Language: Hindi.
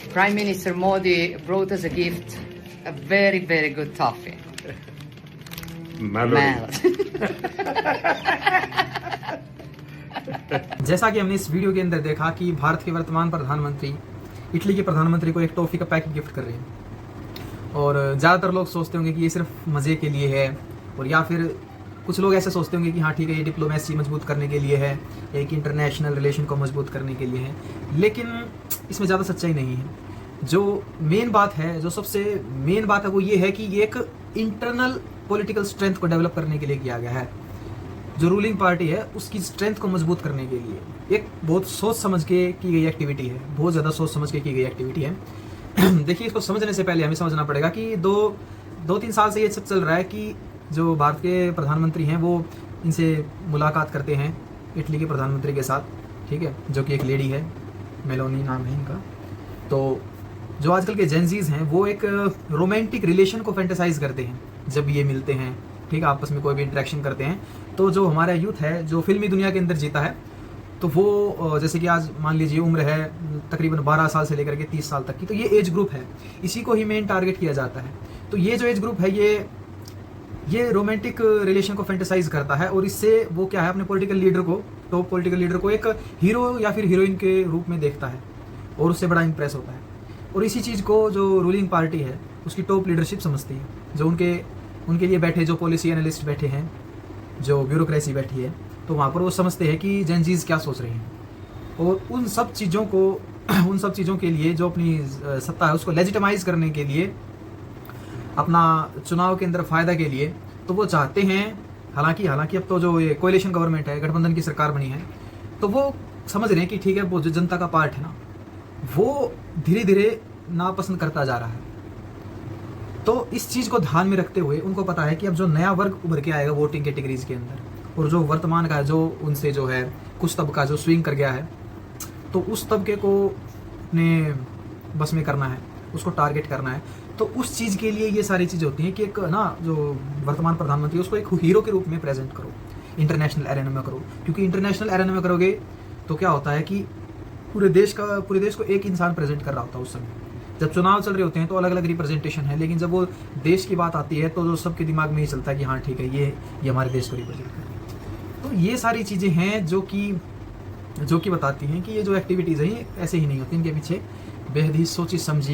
Prime Minister Modi brought us a gift, a very, very good toffee. Melody. जैसा कि हमने इस वीडियो के अंदर देखा कि भारत के वर्तमान प्रधानमंत्री इटली के प्रधानमंत्री को एक टॉफी का पैकेट गिफ्ट कर रहे हैं। और ज़्यादातर लोग सोचते होंगे कि ये सिर्फ मज़े के लिए है, और या फिर कुछ लोग ऐसे सोचते होंगे कि हाँ ठीक है, ये डिप्लोमेसी मजबूत करने के लिए है, एक इंटरनेशनल रिलेशन को मजबूत करने के लिए है। लेकिन इसमें ज़्यादा सच्चाई नहीं है। जो मेन बात है, जो सबसे मेन बात है, वो ये है कि ये एक इंटरनल पॉलिटिकल स्ट्रेंथ को डेवलप करने के लिए किया गया है। जो रूलिंग पार्टी है उसकी स्ट्रेंथ को मजबूत करने के लिए एक बहुत सोच समझ के की गई एक्टिविटी है, बहुत ज़्यादा सोच समझ के की गई एक्टिविटी है। देखिए, इसको समझने से पहले हमें समझना पड़ेगा कि दो तीन साल से ये सब चल रहा है कि जो भारत के प्रधानमंत्री हैं वो इनसे मुलाकात करते हैं इटली के प्रधानमंत्री के साथ, ठीक है, जो कि एक लेडी है, मेलोनी नाम है इनका। तो जो आजकल के जेंजीज हैं वो एक रोमांटिक रिलेशन को फैंटेसाइज करते हैं जब ये मिलते हैं, ठीक है, आपस में कोई भी इंटरेक्शन करते हैं। तो जो हमारा यूथ है जो फिल्मी दुनिया के अंदर जीता है, तो वो जैसे कि आज मान लीजिए उम्र है तकरीबन 12 साल से लेकर के 30 साल तक की, तो ये एज ग्रुप है, इसी को ही मेन टारगेट किया जाता है। तो ये जो एज ग्रुप है ये रोमांटिक रिलेशन को फैंटेसाइज करता है, और इससे वो क्या है, अपने पॉलिटिकल लीडर को, टॉप पॉलिटिकल लीडर को एक हीरो या फिर हीरोइन के रूप में देखता है और उससे बड़ा इंप्रेस होता है। और इसी चीज़ को जो रूलिंग पार्टी है उसकी टॉप लीडरशिप समझती है। जो उनके लिए बैठे जो पॉलिसी एनालिस्ट बैठे हैं, जो ब्यूरोक्रेसी बैठी है, तो वहाँ पर वो समझते हैं कि जेनजीज क्या सोच रहे हैं, और उन सब चीज़ों के लिए जो अपनी सत्ता है उसको लेजिटिमाइज करने के लिए, अपना चुनाव के अंदर फ़ायदा के लिए, तो वो चाहते हैं, हालांकि अब तो जो ये कोएलिशन गवर्नमेंट है, गठबंधन की सरकार बनी है, तो वो समझ रहे हैं कि ठीक है, वो जो जनता का पार्ट है ना, वो धीरे धीरे नापसंद करता जा रहा है। तो इस चीज़ को ध्यान में रखते हुए उनको पता है कि अब जो नया वर्ग उभर के आएगा वोटिंग कैटेगरीज के अंदर, और जो वर्तमान का जो उनसे जो है कुछ तबका जो स्विंग कर गया है, तो उस तबके को अपने बस में करना है, उसको टारगेट करना है। तो उस चीज़ के लिए ये सारी चीज़ें होती हैं कि एक ना जो वर्तमान प्रधानमंत्री उसको एक हीरो के रूप में प्रेजेंट करो, इंटरनेशनल एरेना में करो, क्योंकि इंटरनेशनल एरेना में करोगे तो क्या होता है कि पूरे देश को एक इंसान प्रेजेंट कर रहा होता है। उस समय जब चुनाव चल रहे होते हैं तो अलग अलग रिप्रेजेंटेशन है, लेकिन जब वो देश की बात आती है तो जो सबके दिमाग में ही चलता है कि हाँ ठीक है, ये हमारे देश को रिप्रेजेंट कर रही है। तो ये सारी चीज़ें हैं जो कि बताती हैं कि ये जो एक्टिविटीज़ हैं ये ऐसे ही नहीं होती, इनके पीछे बेहद ही सोची समझी